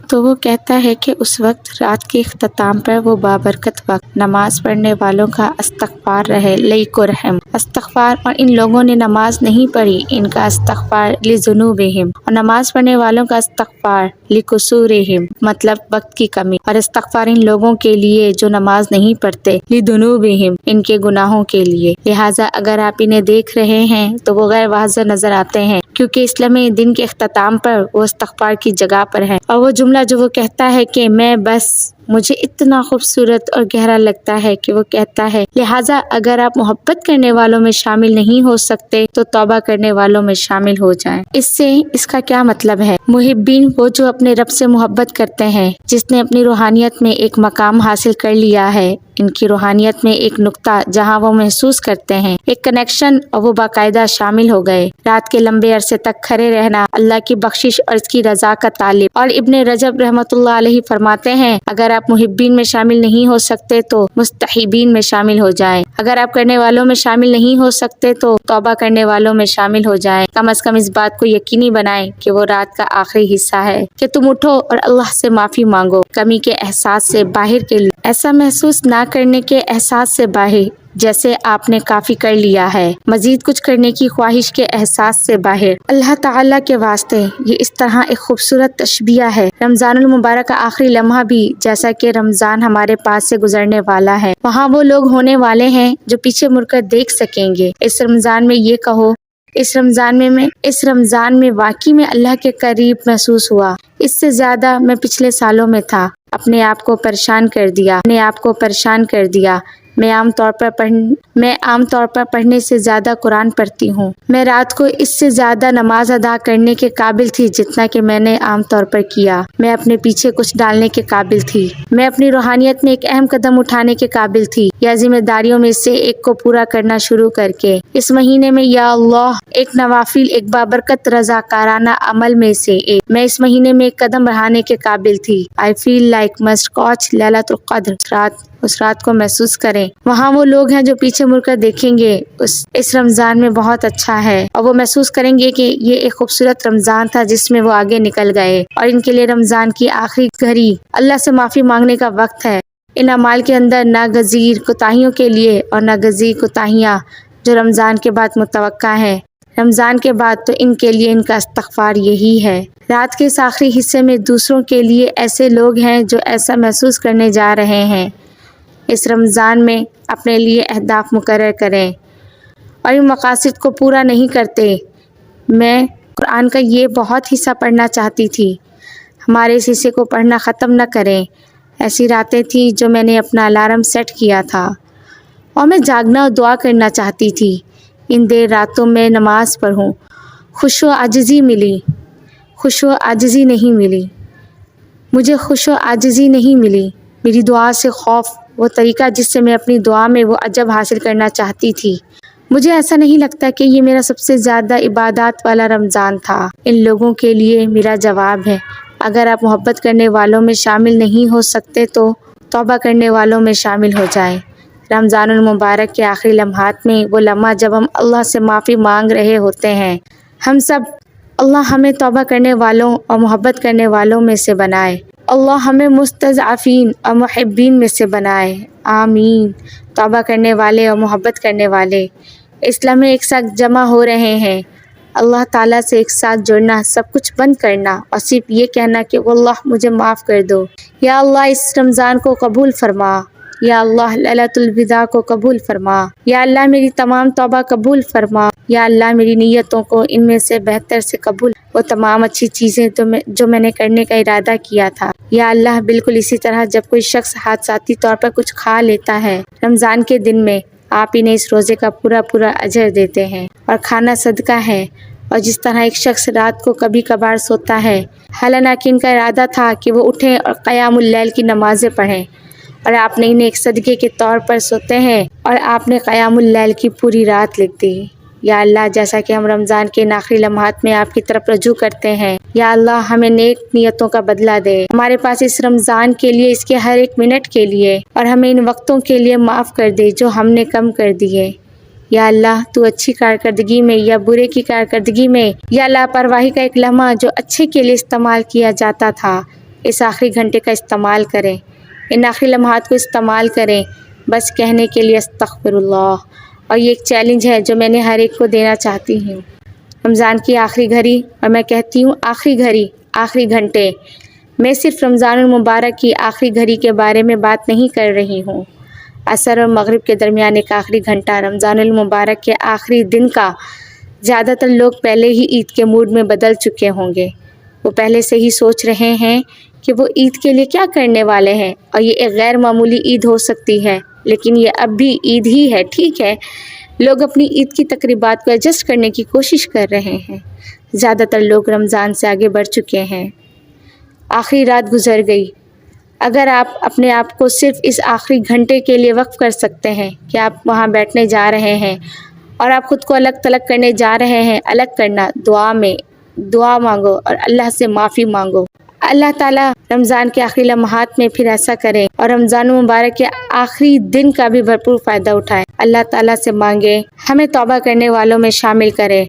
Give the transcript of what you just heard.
تو وہ کہتا ہے کہ اس وقت رات کے اختتام پر وہ بابرکت وقت نماز پڑھنے والوں کا استغفار رہے لیکرہم استغفار، اور ان لوگوں نے نماز نہیں پڑھی، ان کا استغفار لذنوبہم، اور نماز پڑھنے والوں کا استغفار لقصورہم مطلب وقت کی کمی، اور استغفار ان لوگوں کے لیے جو نماز نہیں پڑھتے لذنوبہم ان کے گناہوں کے لیے۔ لہٰذا اگر آپ انہیں دیکھ رہے ہیں تو وہ غیر واضح نظر آتے ہیں، کیونکہ اسلامی دن کے اختتام پر وہ استغفار کی جگہ پر ہے، اور وہ جملہ جو وہ کہتا ہے کہ میں بس مجھے اتنا خوبصورت اور گہرا لگتا ہے کہ وہ کہتا ہے لہٰذا اگر آپ محبت کرنے والوں میں شامل نہیں ہو سکتے تو توبہ کرنے والوں میں شامل ہو جائیں۔ اس سے اس کا کیا مطلب ہے؟ محبین وہ جو اپنے رب سے محبت کرتے ہیں، جس نے اپنی روحانیت میں ایک مقام حاصل کر لیا ہے، ان کی روحانیت میں ایک نقطہ جہاں وہ محسوس کرتے ہیں ایک کنیکشن، اور وہ باقاعدہ شامل ہو گئے۔ رات کے لمبے عرصے تک کھڑے رہنا اللہ کی بخشش اور اس کی رضا کا طالب۔ اور ابن رجب رحمۃ اللہ علیہ فرماتے ہیں اگر آپ محبین میں شامل نہیں ہو سکتے تو مستحبین میں شامل ہو جائیں، اگر آپ کرنے والوں میں شامل نہیں ہو سکتے تو توبہ کرنے والوں میں شامل ہو جائیں۔ کم از کم اس بات کو یقینی بنائیں کہ وہ رات کا آخری حصہ ہے کہ تم اٹھو اور اللہ سے معافی مانگو، کمی کے احساس سے باہر کے لیے، ایسا محسوس نہ کرنے کے احساس سے باہر جیسے آپ نے کافی کر لیا ہے، مزید کچھ کرنے کی خواہش کے احساس سے باہر۔ اللہ تعالیٰ کے واسطے یہ اس طرح ایک خوبصورت تشبیہ ہے۔ رمضان المبارک کا آخری لمحہ بھی جیسا کہ رمضان ہمارے پاس سے گزرنے والا ہے، وہاں وہ لوگ ہونے والے ہیں جو پیچھے مڑ کر دیکھ سکیں گے۔ اس رمضان میں یہ کہو اس رمضان میں واقعی میں اللہ کے قریب محسوس ہوا، اس سے زیادہ میں پچھلے سالوں میں تھا، اپنے آپ کو پریشان کر دیا۔ میں عام طور پر پڑھنے سے زیادہ قرآن پڑھتی ہوں، میں رات کو اس سے زیادہ نماز ادا کرنے کے قابل تھی جتنا کہ میں نے عام طور پر کیا، میں اپنے پیچھے کچھ ڈالنے کے قابل تھی، میں اپنی روحانیت میں ایک اہم قدم اٹھانے کے قابل تھی، یا ذمہ داریوں میں سے ایک کو پورا کرنا شروع کر کے اس مہینے میں یا اللہ ایک نوافل ایک بابرکت رضاکارانہ عمل میں سے ایک، میں اس مہینے میں ایک قدم بڑھانے کے قابل تھی۔ I feel like must watch لیلۃ القدر، اس رات کو محسوس کریں، وہاں وہ لوگ ہیں جو پیچھے مڑ کر دیکھیں گے اس رمضان میں بہت اچھا ہے، اور وہ محسوس کریں گے کہ یہ ایک خوبصورت رمضان تھا جس میں وہ آگے نکل گئے، اور ان کے لیے رمضان کی آخری گھڑی اللہ سے معافی مانگنے کا وقت ہے۔ ان اعمال کے اندر ناگزیر کوتاہیوں کے لیے اور ناگزیر کوتاہیاں جو رمضان کے بعد متوقع ہیں، رمضان کے بعد تو ان کے لیے ان کا استغفار یہی ہے۔ رات کے اس آخری حصے میں دوسروں کے لیے ایسے لوگ ہیں جو ایسا محسوس کرنے جا رہے ہیں۔ اس رمضان میں اپنے لیے اہداف مقرر کریں اور ان مقاصد کو پورا نہیں کرتے۔ میں قرآن کا یہ بہت حصہ پڑھنا چاہتی تھی، ہمارے اس حصے کو پڑھنا ختم نہ کریں۔ ایسی راتیں تھیں جو میں نے اپنا الارم سیٹ کیا تھا اور میں جاگنا اور دعا کرنا چاہتی تھی، ان دیر راتوں میں نماز پڑھوں۔ خوش و عاجزی نہیں ملی، میری دعا سے خوف، وہ طریقہ جس سے میں اپنی دعا میں وہ عجب حاصل کرنا چاہتی تھی۔ مجھے ایسا نہیں لگتا کہ یہ میرا سب سے زیادہ عبادات والا رمضان تھا۔ ان لوگوں کے لیے میرا جواب ہے اگر آپ محبت کرنے والوں میں شامل نہیں ہو سکتے تو توبہ کرنے والوں میں شامل ہو جائیں۔ رمضان المبارک کے آخری لمحات میں وہ لمحہ جب ہم اللہ سے معافی مانگ رہے ہوتے ہیں، ہم سب، اللہ ہمیں توبہ کرنے والوں اور محبت کرنے والوں میں سے بنائے، اللہ ہمیں مستضعفین اور محبین میں سے بنائے، آمین۔ توبہ کرنے والے اور محبت کرنے والے اس لمحے ایک ساتھ جمع ہو رہے ہیں، اللہ تعالیٰ سے ایک ساتھ جڑنا، سب کچھ بند کرنا اور صرف یہ کہنا کہ واللہ مجھے معاف کر دو، یا اللہ اس رمضان کو قبول فرما، یا اللہ لیلۃ الوداع کو قبول فرما، یا اللہ میری تمام توبہ قبول فرما، یا اللہ میری نیتوں کو ان میں سے بہتر سے قبول، وہ تمام اچھی چیزیں جو میں نے کرنے کا ارادہ کیا تھا، یا اللہ بالکل اسی طرح جب کوئی شخص حادثاتی طور پر کچھ کھا لیتا ہے رمضان کے دن میں، آپ انہیں اس روزے کا پورا اجر دیتے ہیں، اور کھانا صدقہ ہے، اور جس طرح ایک شخص رات کو کبھی کبھار سوتا ہے، حالانکہ ان کا ارادہ تھا کہ وہ اٹھیں اور قیام اللیل کی نمازیں پڑھیں، اور آپ نے انہیں ایک صدقے کے طور پر سوتے ہیں اور آپ نے قیام اللیل کی پوری رات لکھ دی۔ یا اللہ جیسا کہ ہم رمضان کے آخری لمحات میں آپ کی طرف رجوع کرتے ہیں، یا اللہ ہمیں نیک نیتوں کا بدلہ دے، ہمارے پاس اس رمضان کے لیے، اس کے ہر ایک منٹ کے لیے، اور ہمیں ان وقتوں کے لیے معاف کر دے جو ہم نے کم کر دیے۔ یا اللہ تو اچھی کارکردگی میں یا برے کی کارکردگی میں، یا لاپرواہی کا ایک لمحہ جو اچھے کے لیے استعمال کیا جاتا تھا، اس آخری گھنٹے کا استعمال کریں، ان آخری لمحات کو استعمال کریں بس کہنے کے لیے استغفر اللہ۔ اور یہ ایک چیلنج ہے جو میں نے ہر ایک کو دینا چاہتی ہوں۔ رمضان کی آخری گھڑی، اور میں کہتی ہوں آخری گھڑی، آخری گھنٹے، میں صرف رمضان المبارک کی آخری گھڑی کے بارے میں بات نہیں کر رہی ہوں۔ عصر اور مغرب کے درمیان ایک آخری گھنٹہ رمضان المبارک کے آخری دن کا زیادہ تر لوگ پہلے ہی عید کے موڈ میں بدل چکے ہوں گے۔ وہ پہلے سے ہی سوچ رہے ہیں کہ وہ عید کے لیے کیا کرنے والے ہیں، اور یہ ایک غیر معمولی عید ہو سکتی ہے، لیکن یہ اب بھی عید ہی ہے، ٹھیک ہے۔ لوگ اپنی عید کی تقریبات کو ایڈجسٹ کرنے کی کوشش کر رہے ہیں۔ زیادہ تر لوگ رمضان سے آگے بڑھ چکے ہیں۔ آخری رات گزر گئی۔ اگر آپ اپنے آپ کو صرف اس آخری گھنٹے کے لیے وقف کر سکتے ہیں کہ آپ وہاں بیٹھنے جا رہے ہیں اور آپ خود کو الگ تلگ کرنے جا رہے ہیں، الگ کرنا، دعا مانگو اور اللہ سے معافی مانگو۔ اللہ تعالیٰ رمضان کے آخری لمحات میں پھر ایسا کرے اور رمضان مبارک کے آخری دن کا بھی بھرپور فائدہ اٹھائے۔ اللہ تعالیٰ سے مانگے ہمیں توبہ کرنے والوں میں شامل کرے